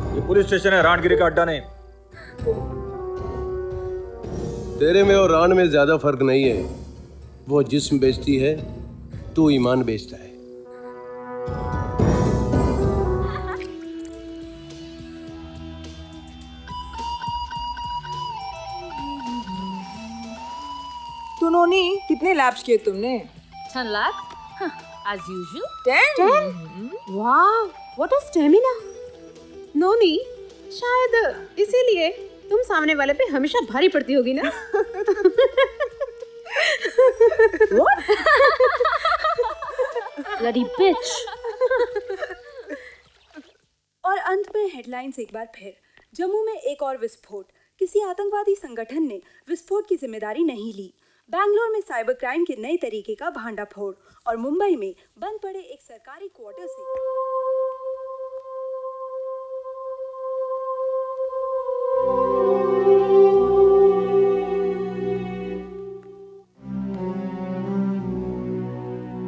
ये police station है, रानगिरी का अड्डा नहीं। तेरे में और रान में ज्यादा फर्क नहीं है। वो जिस्म बेचती है, तू ईमान बेचता है। तो नोनी, कितने लैप्स किए तुमने? 10 लाख as usual. 10? वाह, व्हाट अ स्टैमिना। नोनी, शायद इसीलिए तुम सामने वाले पे हमेशा भारी पड़ती होगी ना? Bloody bitch. और अंत में हेडलाइंस एक बार फिर। जम्मू में एक और विस्फोट। किसी आतंकवादी संगठन ने विस्फोट की जिम्मेदारी नहीं ली। बैंगलोर में साइबर क्राइम के नए तरीके का भांडाफोड़ और मुंबई में बंद पड़े एक सरकारी क्वार्टर से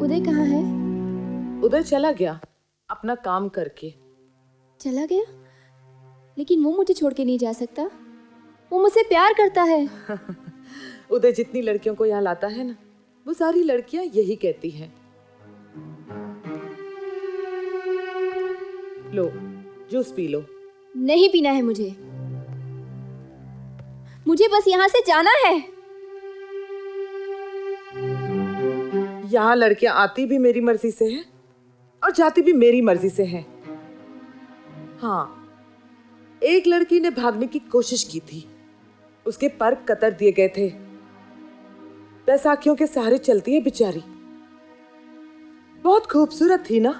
उदय कहाँ है? उदय चला गया अपना काम करके। चला गया? लेकिन वो मुझे छोड़ के नहीं जा सकता। वो मुझसे प्यार करता है। उदय जितनी लड़कियों को यहाँ लाता है ना, वो सारी लड़कियां यही कहती हैं। लो, जूस पी लो। नहीं पीना है मुझे। मुझे बस यहाँ से जाना है। यहाँ लड़कियां आती भी मेरी मर्जी से हैं और जाती भी मेरी मर्जी से हैं। हाँ, एक लड़की ने भागने की कोशिश की थी, उसके पर कतर दिए गए थे। बैसाखियों के सहारे चलती है बेचारी। बहुत खूबसूरत थी ना,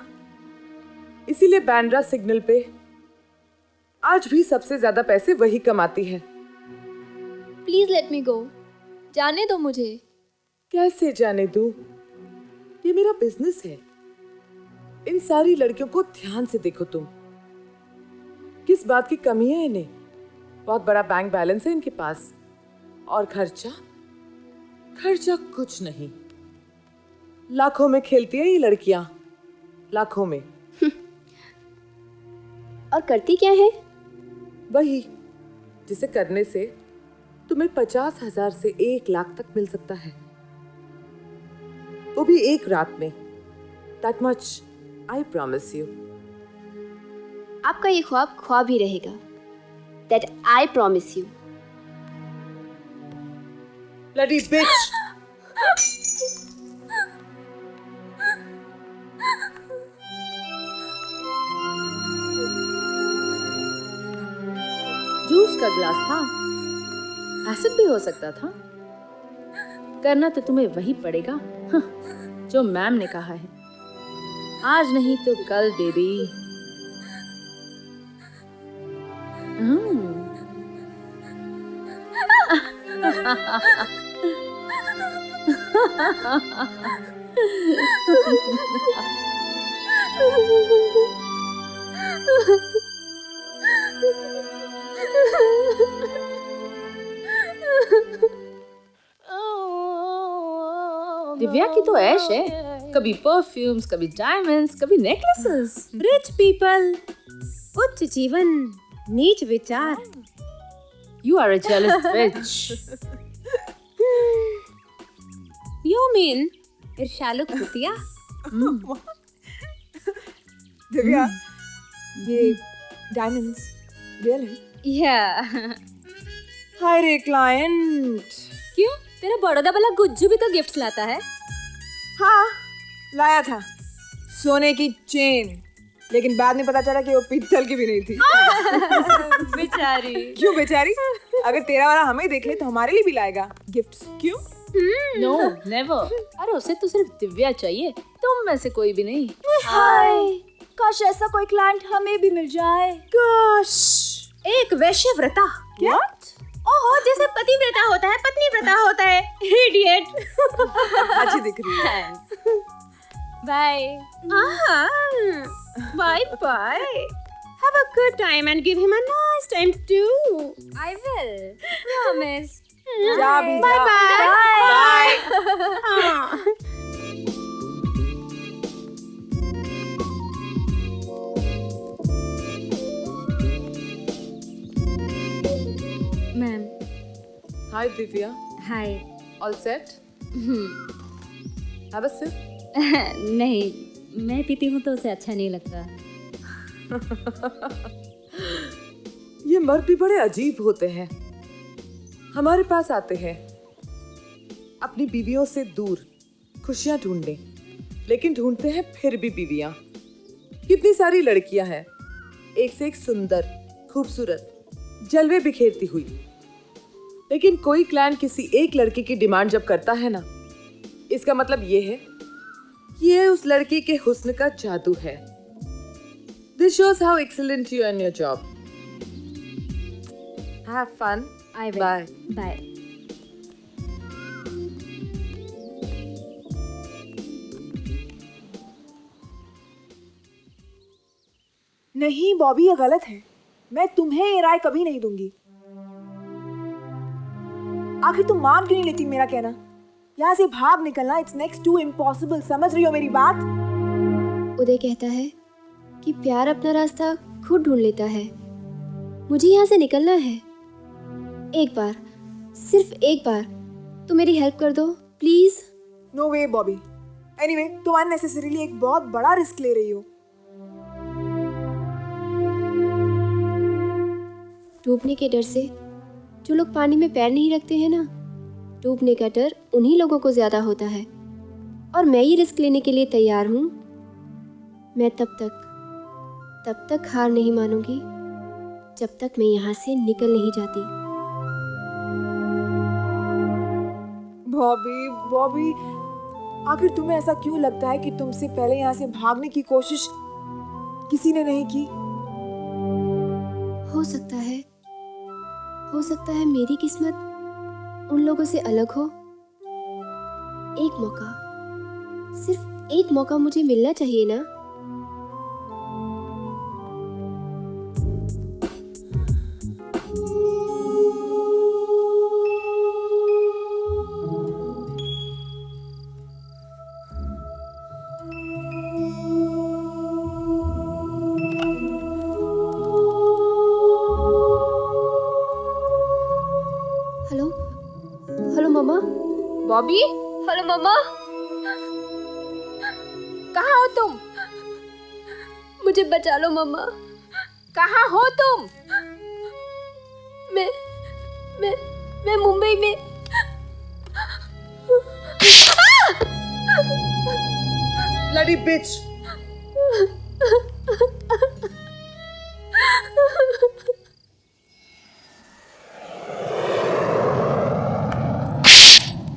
इसीलिए बैंड्रा सिग्नल पे आज भी सबसे ज्यादा पैसे वही कमाती है। प्लीज लेट मी गो। जाने दो मुझे। कैसे जाने दूं? ये मेरा बिजनेस है। इन सारी लड़कियों को ध्यान से देखो तुम। किस बात की कमी है इन्हें? बहुत बड़ा बैंक बैलेंस है इनके पास और खर्चा कुछ नहीं। लाखों में खेलती है ये लड़कियां, लाखों में। और करती क्या है? वही जिसे करने से तुम्हें 50,000 से 1 लाख तक मिल सकता है, वो भी एक रात में। That much I promise you. आपका ये ख्वाब ख्वाब ही रहेगा। That I promise you. Bloody bitch! Juice का ग्लास था, एसिड भी हो सकता था। करना तो तुम्हें वही पड़ेगा जो मैम ने कहा है। आज नहीं तो कल बेबी। दिव्या की तो ऐश है, कभी परफ्यूम्स, कभी डायमंड्स, कभी नेकलेसेस। रिच पीपल, उच्च जीवन, नीच विचार। You are a jealous bitch. You mean ईर्ष्यालु कुतिया? दिव्या, ये डायमंड्स रियल है? Yeah. हाय रे क्लाइंट। क्यों? तेरा बड़ौदा वाला गुज्जू भी तो गिफ्ट्स लाता है। हाँ, लाया था सोने की चेन, लेकिन बाद में पता चला कि वो पीतल की भी नहीं थी। बेचारी। क्यों बेचारी? अगर तेरा वाला हमें देख ले तो हमारे लिए भी लाएगा गिफ्ट्स। क्यों? No, never. अरे उसे तो सिर्फ दिव्या चाहिए, तुम में से कोई भी नहीं। हाय, काश ऐसा कोई क्लाइंट हमें भी मिल जाए। काश। एक वैश्यव्रता। क्या? ओहो, जैसे पतिव्रता होता है पत्नीव्रता होता है। इडियट। अच्छी दिख रही है। Bye. Bye bye. Have a good time and give him a nice time too. I will. Promise. जा भी जा। Bye bye. Bye. Hi Divya, hi. All set? Have a sip? नहीं, मैं पीती हूँ तो उसे अच्छा नहीं लगता। ये मर्द भी बड़े अजीब होते हैं। हमारे पास आते हैं अपनी बीवियों से दूर खुशियां ढूंढने, लेकिन ढूंढते हैं फिर भी बीवियां। कितनी सारी लड़कियां हैं, एक से एक सुंदर, खूबसूरत, जलवे बिखेरती हुई, लेकिन कोई क्लाइंट किसी एक लड़की की डिमांड जब करता है ना, इसका मतलब ये है कि ये उस लड़की के हुस्न का जादू है। This shows how excellent you are in your job. Have fun. I will. Bye. Bye. नहीं बॉबी, ये गलत है। मैं तुम्हें ये राय कभी नहीं दूंगी। आखिर तुम मान क्यों नहीं लेती मेरा कहना? यहाँ से भाग निकलना इट्स नेक्स्ट टू इम्पॉसिबल। समझ रही हो मेरी बात? उदय कहता है कि प्यार अपना रास्ता खुद ढूंढ लेता है। मुझे यहाँ से निकलना है। एक बार, सिर्फ एक बार तो मेरी हेल्प कर दो please. No way Bobby. Anyway, तुम अननेसेसरीली एक बहुत बड़ा रिस्क ले रही हो। डूबने के डर से जो लोग पानी में पैर नहीं रखते हैं ना, डूबने का डर उन्हीं लोगों को ज्यादा होता है। और मैं ये रिस्क लेने के लिए तैयार हूँ। मैं तब तक हार नहीं मानूंगी जब तक मैं यहाँ से निकल नहीं जाती। बॉबी, आखिर तुम्हें ऐसा क्यों लगता है कि तुमसे पहले यहाँ से भागने की कोशिश किसी ने नहीं की? हो सकता है मेरी किस्मत उन लोगों से अलग हो। एक मौका, सिर्फ एक मौका मुझे मिलना चाहिए ना। हेलो मम्मा। बॉबी, हेलो मम्मा। कहाँ हो तुम? मुझे बचा लो मम्मा। कहाँ हो तुम? मैं मुंबई में। Bloody bitch!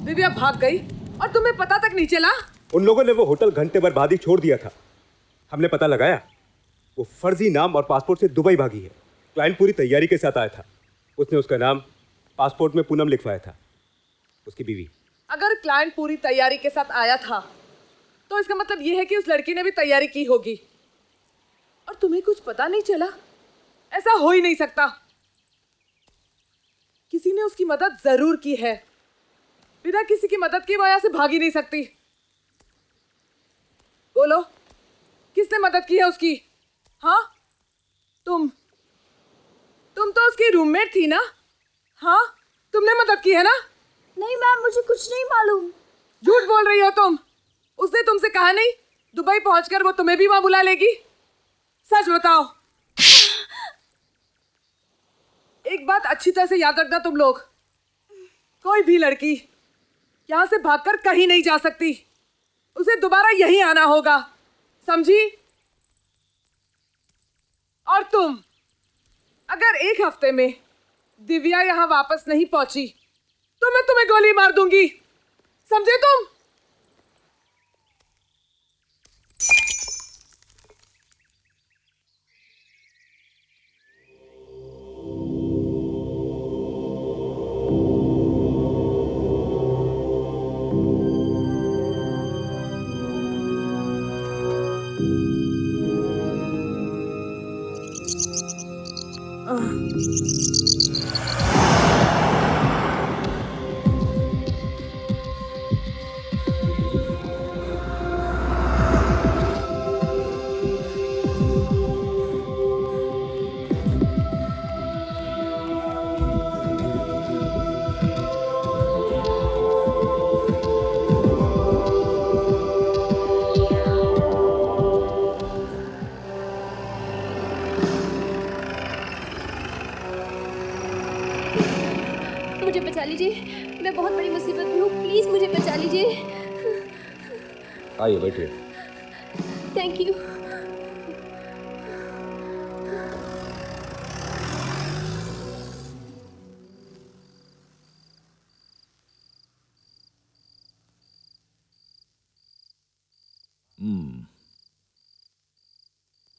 दिव्या भाग गई और तुम्हें पता तक नहीं चला? उन लोगों ने वो होटल घंटे भर बाद ही छोड़ दिया था। हमने पता लगाया, वो फर्जी नाम और पासपोर्ट से दुबई भागी है। क्लाइंट पूरी तैयारी के साथ आया था। उसने उसका नाम पासपोर्ट में पूनम लिखवाया था, उसकी बीवी। अगर क्लाइंट पूरी तैयारी के साथ आया था तो इसका मतलब ये है कि उस लड़की ने भी तैयारी की होगी और तुम्हें कुछ पता नहीं चला। ऐसा हो ही नहीं सकता। किसी ने उसकी मदद जरूर की है। बिना किसी की मदद की वो यहाँ से भाग ही नहीं सकती। बोलो, किसने मदद की है उसकी? हाँ, तुम तो उसकी रूममेट थी ना? हाँ, तुमने मदद की है ना? नहीं मैम, मुझे कुछ नहीं मालूम। झूठ बोल रही हो तुम। उसने तुमसे कहा नहीं दुबई पहुंचकर वो तुम्हें भी वहां बुला लेगी? सच बताओ। एक बात अच्छी तरह से याद रखना तुम लोग, कोई भी लड़की यहां से भागकर कहीं नहीं जा सकती। उसे दोबारा यहीं आना होगा, समझी? और तुम, अगर एक हफ्ते में दिव्या यहां वापस नहीं पहुंची तो मैं तुम्हें गोली मार दूंगी, समझे तुम? बचा लीजिए, मैं बहुत बड़ी मुसीबत में हूँ, प्लीज मुझे बचा लीजिए। आइए बैठिए। Thank you.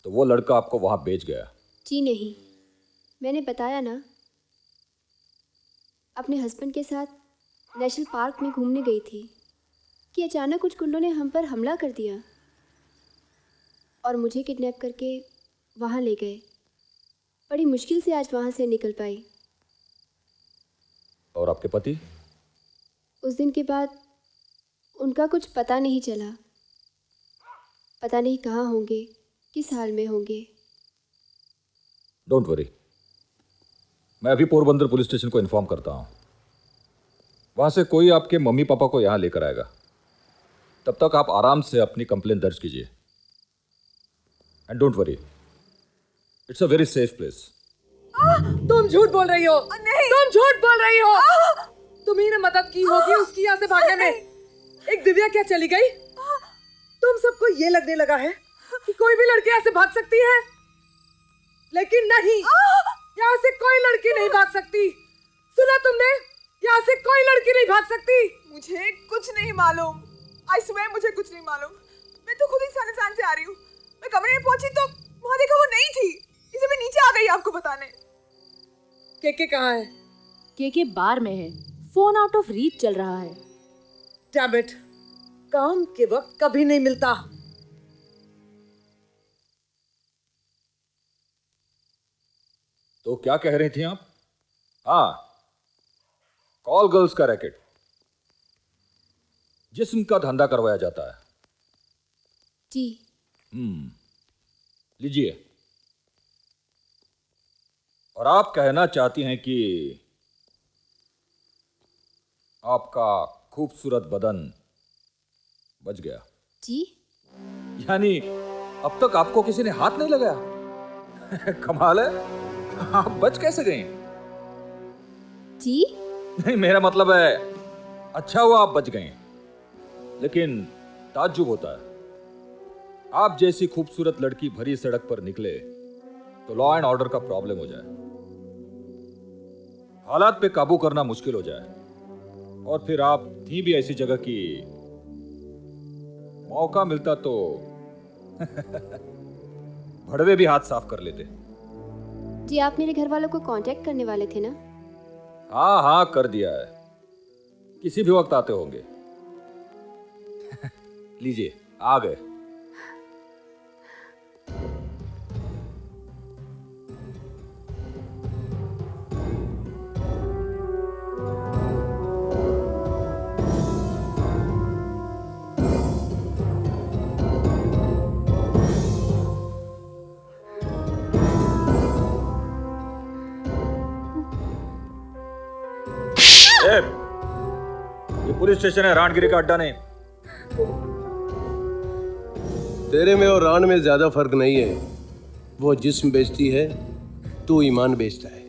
तो वो लड़का आपको वहां बेच गया? जी नहीं, मैंने बताया ना, अपने हस्बैंड के साथ नेशनल पार्क में घूमने गई थी कि अचानक कुछ गुंडों ने हम पर हमला कर दिया और मुझे किडनैप करके वहाँ ले गए। बड़ी मुश्किल से आज वहाँ से निकल पाई। और आपके पति? उस दिन के बाद उनका कुछ पता नहीं चला। पता नहीं कहाँ होंगे, किस हाल में होंगे। डोंट वरी, मैं अभी पोरबंदर पुलिस स्टेशन को इन्फॉर्म करता हूँ। वहाँ से कोई आपके मम्मी पापा को यहाँ लेकर आएगा। तब तक आप आराम से अपनी कंप्लेंट दर्ज कीजिए। And don't worry, it's a very safe place. तुम झूठ बोल रही हो। नहीं, तुम झूठ बोल रही हो। तुम्ही ने मदद की होगी उसकी यहाँ से भागने में। एक दिव्या क्या चली गई? तुम सबको ये लगने लगा है कि कोई भी लड़की यहाँ से भाग सकती है, लेकिन नहीं, यहाँ से कोई लड़की नहीं भाग सकती। सुना तुमने? यहाँ से कोई लड़की नहीं भाग सकती। मुझे कुछ नहीं मालूम। आई स्वेयर मुझे कुछ नहीं मालूम। मैं तो खुद ही सान से आ रही हूँ। मैं कमरे में पहुंची तो वहां देखा वो नहीं थी, इसलिए मैं नीचे आ गई आपको बताने। के कहाँ है? के बार में है, फोन आउट ऑफ रीच चल रहा है। डैम इट, काम के वक्त कभी नहीं मिलता। तो क्या कह रही थी आप? हाँ, कॉल गर्ल्स का रैकेट, जिस्म का धंधा करवाया जाता है। जी। लीजिए। और आप कहना चाहती हैं कि आपका खूबसूरत बदन बच गया? जी। यानी अब तक आपको किसी ने हाथ नहीं लगाया? कमाल है, आप बच कैसे गई? जी नहीं, मेरा मतलब है अच्छा हुआ आप बच गए, लेकिन ताज्जुब होता है आप जैसी खूबसूरत लड़की भरी सड़क पर निकले तो लॉ एंड ऑर्डर का प्रॉब्लम हो जाए, हालात पे काबू करना मुश्किल हो जाए, और फिर आप थी भी ऐसी जगह की मौका मिलता तो भड़वे भी हाथ साफ कर लेते। जी, आप मेरे घर वालों को कांटेक्ट करने वाले थे ना? हाँ हाँ, कर दिया है, किसी भी वक्त आते होंगे। लीजिए, आ गए। ये पुलिस स्टेशन है, राणगिरी का अड्डा नहीं। तेरे में और रान में ज्यादा फर्क नहीं है। वो जिस्म बेचती है, तू ईमान बेचता है।